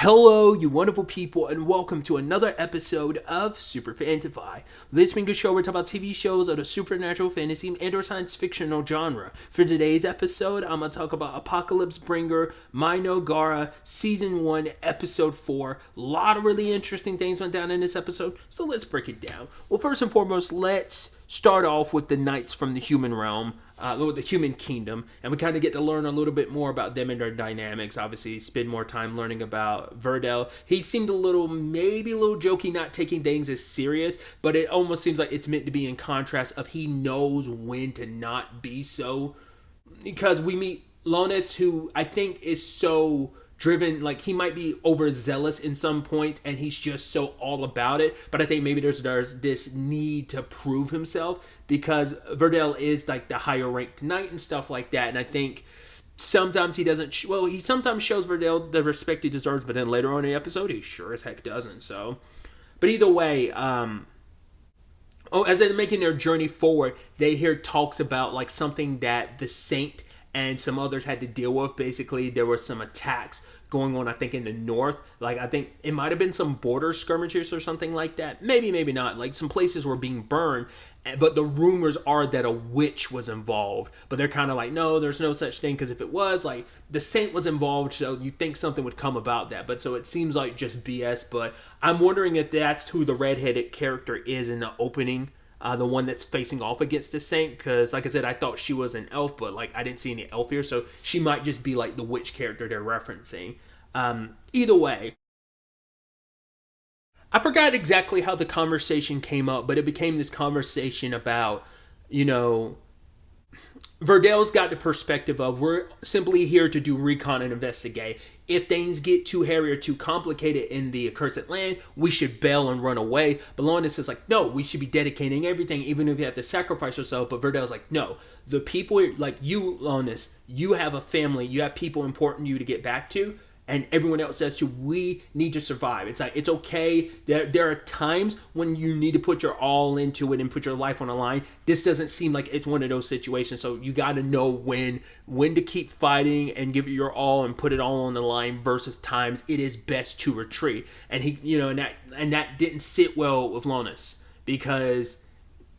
Hello, you wonderful people, and welcome to another episode of Super Fantify. This being a show where we talk about TV shows of the supernatural, fantasy, and or science fictional genre. For today's episode, I'm going to talk about Apocalypse Bringer, Mynoghra, Season 1, Episode 4. A lot of really interesting things went down in this episode, so let's break it down. Well, first and foremost, let's start off with the knights from the human realm. The human kingdom, and we kind of get to learn a little bit more about them and their dynamics. Obviously, spend more time learning about Verdel. He seemed maybe a little jokey, not taking things as serious, but it almost seems like it's meant to be in contrast of he knows when to not be so. Because we meet Lonis, who I think is so driven, like he might be overzealous in some points and he's just so all about it, but I think maybe there's this need to prove himself because Verdel is like the higher ranked knight and stuff like that, and I think sometimes he doesn't he sometimes shows Verdel the respect he deserves, but then later on in the episode he sure as heck doesn't. So but either way, as they're making their journey forward, they hear talks about like something that the saint and some others had to deal with. Basically, there were some attacks going on, I think, in the north. Like, I think it might have been some border skirmishes or something like that. Maybe, maybe not. Like, some places were being burned, but the rumors are that a witch was involved. But they're kind of like, no, there's no such thing, because if it was, like, the saint was involved, so you think something would come about that. But so it seems like just BS, but I'm wondering if that's who the redheaded character is in the opening. The one that's facing off against the saint, because like I said, I thought she was an elf, but like I didn't see any elf here, so she might just be like the witch character they're referencing. Either way, I forgot exactly how the conversation came up, but it became this conversation about, Verdel's got the perspective of we're simply here to do recon and investigate. If things get too hairy or too complicated in the accursed land, we should bail and run away. But Lonis is like, no, we should be dedicating everything, even if you have to sacrifice yourself. But Verdel's like, no, the people, like you, Lonis, you have a family, you have people important to you to get back to. And everyone else says to, we need to survive. It's like, it's okay. There are times when you need to put your all into it and put your life on the line. This doesn't seem like it's one of those situations. So you got to know when to keep fighting and give it your all and put it all on the line versus times it is best to retreat. And he, and that didn't sit well with Lonis, because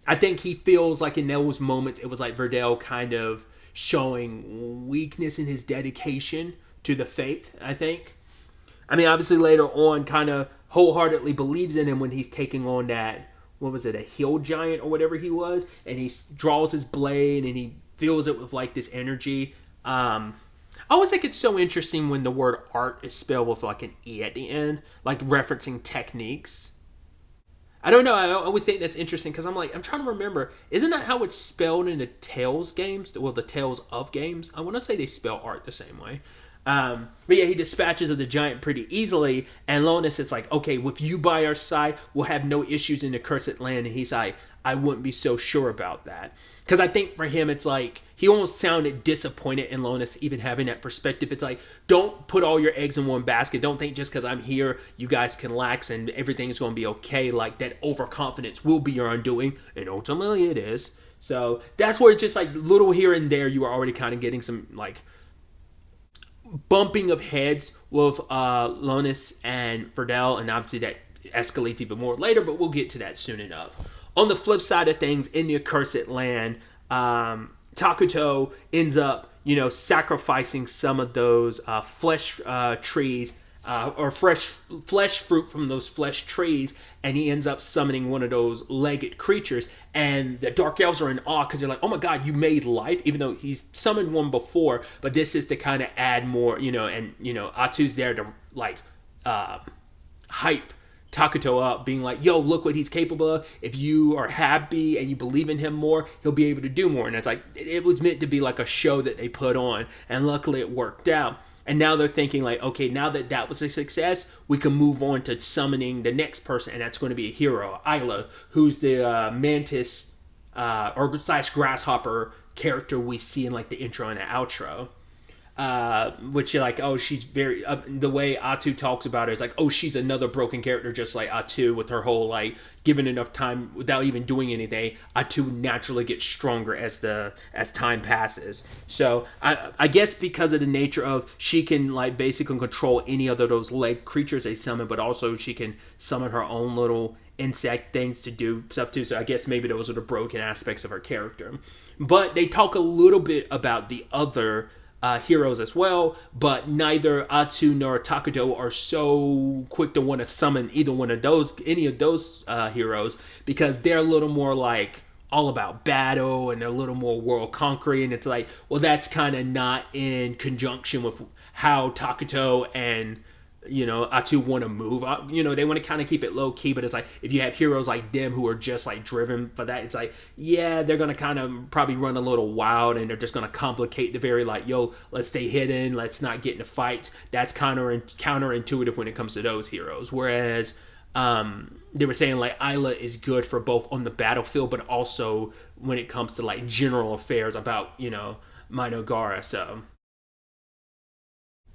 I think he feels like in those moments, it was like Verdel kind of showing weakness in his dedication to the faith, I think. I mean, obviously later on kind of wholeheartedly believes in him when he's taking on that, what was it, a hill giant or whatever he was, and he draws his blade and he fills it with like this energy. I always think it's so interesting when the word art is spelled with like an E at the end, like referencing techniques. I don't know, I always think that's interesting because I'm trying to remember, isn't that how it's spelled in the Tales games? Well, the Tales of games? I want to say they spell art the same way. But yeah, he dispatches of the giant pretty easily, and Lonis, it's like, okay, with you by our side, we'll have no issues in the cursed land. And he's like, I wouldn't be so sure about that, because I think for him, it's like he almost sounded disappointed in Lonis even having that perspective. It's like, don't put all your eggs in one basket. Don't think just because I'm here, you guys can lax and everything is going to be okay. Like that overconfidence will be your undoing, and ultimately it is. So that's where it's just like little here and there, you are already kind of getting some like bumping of heads with Lonis and Verdel, and obviously that escalates even more later, but we'll get to that soon enough. On the flip side of things, in the accursed land, Takuto ends up, sacrificing some of those flesh trees, or fresh flesh fruit from those flesh trees, and he ends up summoning one of those legged creatures, and the dark elves are in awe because they're like, oh my god, you made life, even though he's summoned one before, but this is to kind of add more, and Atu's there to like hype Takuto up, being like, yo, look what he's capable of. If you are happy and you believe in him more, he'll be able to do more. And it's like, it was meant to be like a show that they put on, and luckily it worked out. And now they're thinking like, okay, now that was a success, we can move on to summoning the next person, and that's going to be a hero, Isla, who's the mantis or / grasshopper character we see in like the intro and the outro. which you're like, oh, she's very the way Atu talks about her, it's like, oh, she's another broken character, just like Atu, with her whole like given enough time without even doing anything, Atu naturally gets stronger as time passes. So I guess because of the nature of she can like basically control any of those leg creatures they summon, but also she can summon her own little insect things to do stuff too. So I guess maybe those are the broken aspects of her character. But they talk a little bit about the other heroes as well, but neither Atu nor Takuto are so quick to want to summon any of those heroes, because they're a little more like all about battle and they're a little more world conquering. And it's like, well, that's kind of not in conjunction with how Takuto and Atu want to move. They want to kind of keep it low key, but it's like if you have heroes like them who are just like driven for that, it's like, yeah, they're gonna kind of probably run a little wild and they're just gonna complicate the very like, yo, let's stay hidden, let's not get into fights. That's counterintuitive when it comes to those heroes. Whereas they were saying like Isla is good for both on the battlefield, but also when it comes to like general affairs about Mynoghra. So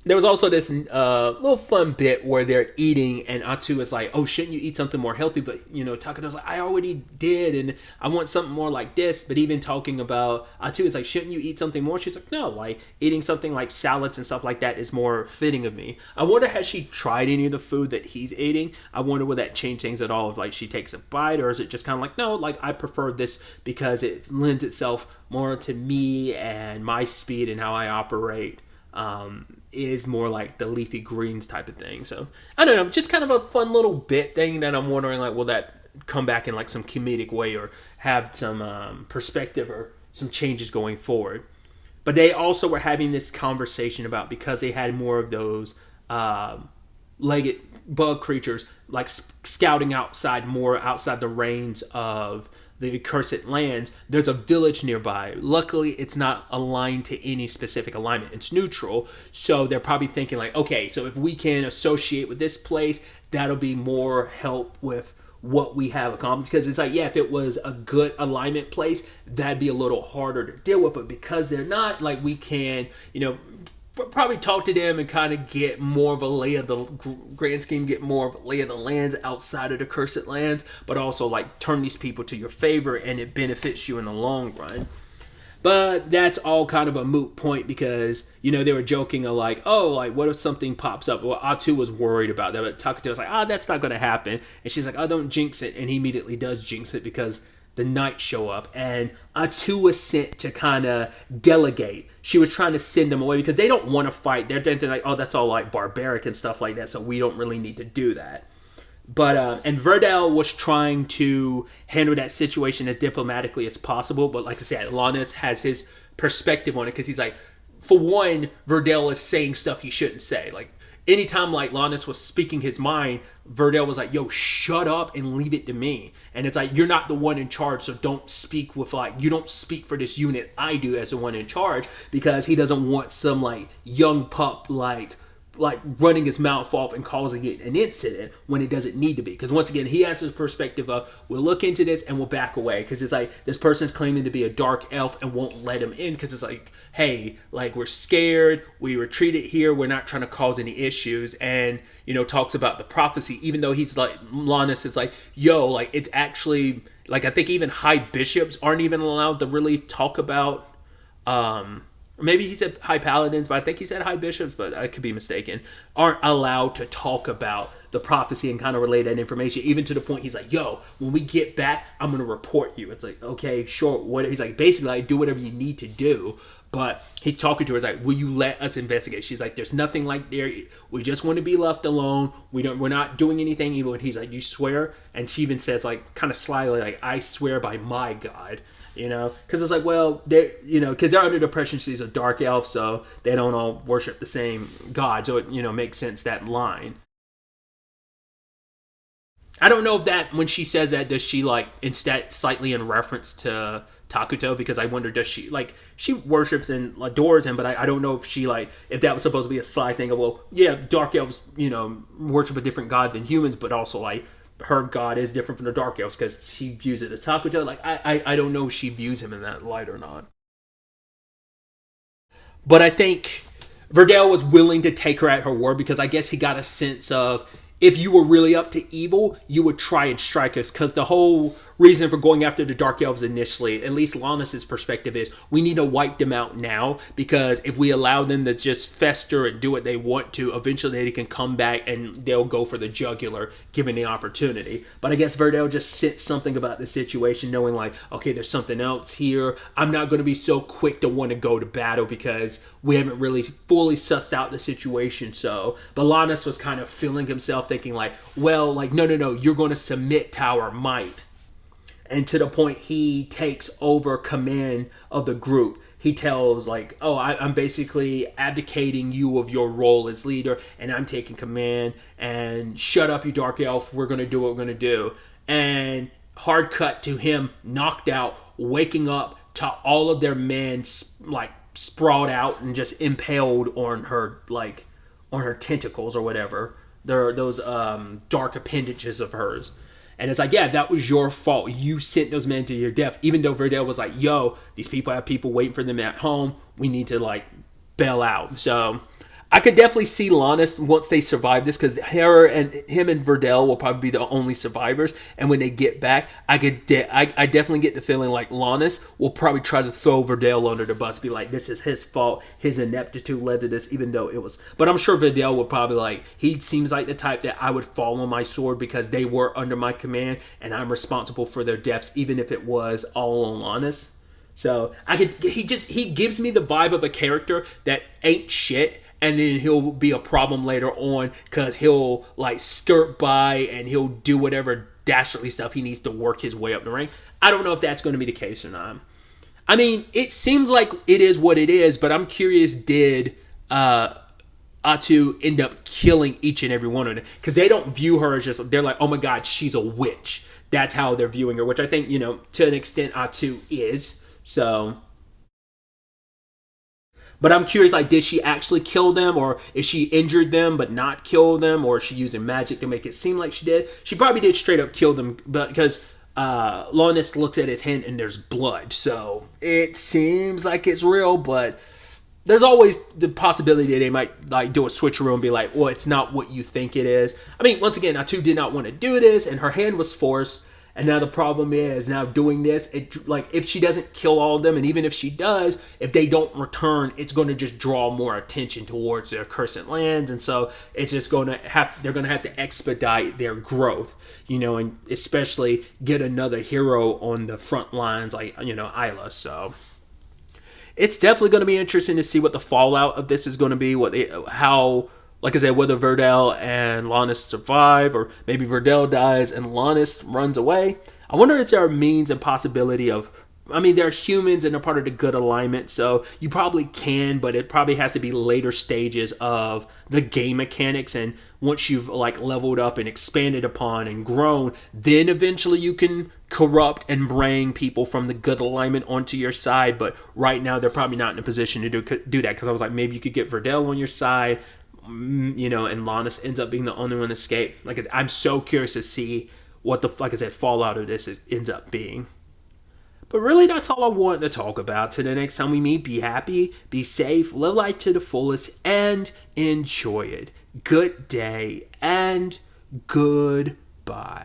there was also this little fun bit where they're eating, and Atu is like, "Oh, shouldn't you eat something more healthy?" But Takuto's like, "I already did, and I want something more like this." But even talking about Atu is like, "Shouldn't you eat something more?" She's like, "No, like eating something like salads and stuff like that is more fitting of me." I wonder, has she tried any of the food that he's eating? I wonder, will that change things at all? If like she takes a bite, or is it just kind of like, no, like I prefer this because it lends itself more to me and my speed and how I operate. Is more like the leafy greens type of thing. So I don't know, just kind of a fun little bit thing that I'm wondering, like, will that come back in like some comedic way or have some perspective or some changes going forward. But they also were having this conversation about, because they had more of those legged bug creatures like scouting more outside the range of the accursed lands, there's a village nearby. Luckily, it's not aligned to any specific alignment. It's neutral. So they're probably thinking like, okay, so if we can associate with this place, that'll be more help with what we have accomplished. Because it's like, yeah, if it was a good alignment place, that'd be a little harder to deal with. But because they're not, like, we can, probably talk to them and kind of get more of a lay of the grand scheme, get more of a lay of the lands outside of the cursed lands, but also like turn these people to your favor and it benefits you in the long run. But that's all kind of a moot point, because they were joking of like, oh, like what if something pops up? Well, Atu was worried about that, but Takuto was like, that's not going to happen. And she's like, oh, don't jinx it. And he immediately does jinx it, because the knights show up, and Atu was sent to kind of delegate. She was trying to send them away because they don't want to fight. They're thinking like, oh, that's all like barbaric and stuff like that, so we don't really need to do that. But and Verdell was trying to handle that situation as diplomatically as possible. But like I said, Lannis has his perspective on it, because he's like, for one, Verdell is saying stuff he shouldn't say. Like anytime like Lannis was speaking his mind, Verdell was like, yo, shut up and leave it to me. And it's like, you're not the one in charge, so don't speak with like, you don't speak for this unit, I do as the one in charge, because he doesn't want some like young pup like running his mouth off and causing it an incident when it doesn't need to be. Because once again, he has his perspective of, we'll look into this and we'll back away, because it's like this person's claiming to be a dark elf and won't let him in, because it's like, hey, like we're scared, we retreated here, we're not trying to cause any issues. And talks about the prophecy, even though he's like, Lannis is like, yo, like it's actually like, I think even high bishops aren't even allowed to really talk about maybe he said high paladins, but I think he said high bishops, but I could be mistaken, aren't allowed to talk about the prophecy and kind of relay that information, even to the point he's like, yo, when we get back, I'm going to report you. It's like, okay, sure. What? He's like, basically, like, do whatever you need to do. But he's talking to her, he's like, will you let us investigate? She's like, there's nothing like there. We just want to be left alone. We're not doing anything evil. And he's like, you swear? And she even says, like, kind of slyly, like, I swear by my God. Because it's like, well, they, because they're under the impression she's a dark elf, so they don't all worship the same God. So it, makes sense, that line. I don't know if that, when she says that, does she like instead slightly in reference to Takuto? Because I wonder, does she like, she worships and adores him, but I don't know if she like, if that was supposed to be a sly thing of, well, yeah, dark elves, worship a different God than humans, but also like her God is different from the dark elves because she views it as Takuto. Like I don't know if she views him in that light or not. But I think Verdell was willing to take her at her word because I guess he got a sense of if you were really up to evil, you would try and strike us. Because the whole reason for going after the Dark Elves initially, at least Lannis's perspective, is we need to wipe them out now. Because if we allow them to just fester and do what they want to, eventually they can come back and they'll go for the jugular given the opportunity. But I guess Verdell just sensed something about the situation, knowing like, okay, there's something else here. I'm not going to be so quick to want to go to battle because we haven't really fully sussed out the situation. So, but Lannis was kind of feeling himself thinking like, well, like, no, you're going to submit to our might. And to the point he takes over command of the group. He tells like, oh, I'm basically abdicating you of your role as leader and I'm taking command and shut up, you dark elf. We're going to do what we're going to do. And hard cut to him knocked out, waking up to all of their men like sprawled out and just impaled on her, like on her tentacles or whatever. Those dark appendages of hers. And it's like, yeah, that was your fault. You sent those men to your death. Even though Verdell was like, yo, these people have people waiting for them at home. We need to like bail out. So I could definitely see Lannis once they survive this, because him and Verdell will probably be the only survivors. And when they get back, I definitely get the feeling like Lannis will probably try to throw Verdell under the bus, be like, this is his fault. His ineptitude led to this, even though it was. But I'm sure Verdell would probably like, he seems like the type that I would fall on my sword because they were under my command and I'm responsible for their deaths, even if it was all on Lannis. So he gives me the vibe of a character that ain't shit. And then he'll be a problem later on because he'll like skirt by and he'll do whatever dastardly stuff he needs to work his way up the rank. I don't know if that's going to be the case or not. I mean, it seems like it is what it is, but I'm curious, did Atu end up killing each and every one of them? Because they don't view her as just, they're like, oh my god, she's a witch. That's how they're viewing her, which I think, to an extent Atu is. So... But I'm curious, like, did she actually kill them, or is she injured them but not kill them, or is she using magic to make it seem like she did? She probably did straight up kill them, but because Lannis looks at his hand and there's blood, so it seems like it's real. But there's always the possibility that they might like do a switcheroo and be like, well, it's not what you think it is. I mean, once again, Atu did not want to do this, and her hand was forced. And now the problem is, now doing this, like, if she doesn't kill all of them, and even if she does, if they don't return, it's going to just draw more attention towards their cursed lands. And so it's just going to they're going to have to expedite their growth, and especially get another hero on the front lines like, Isla. So it's definitely going to be interesting to see what the fallout of this is going to be, how... Like I said, whether Verdell and Lannis survive, or maybe Verdell dies and Lannis runs away. I wonder if there are means and possibility of... I mean, they're humans and they're part of the good alignment, so you probably can, but it probably has to be later stages of the game mechanics. And once you've like leveled up and expanded upon and grown, then eventually you can corrupt and bring people from the good alignment onto your side. But right now, they're probably not in a position to do that, because I was like, maybe you could get Verdell on your side, and Lannis ends up being the only one to escape. Like, I'm so curious to see what the, like I said, fallout of this ends up being. But really, that's all I wanted to talk about. Till the next time we meet, be happy, be safe, live life to the fullest, and enjoy it. Good day, and goodbye.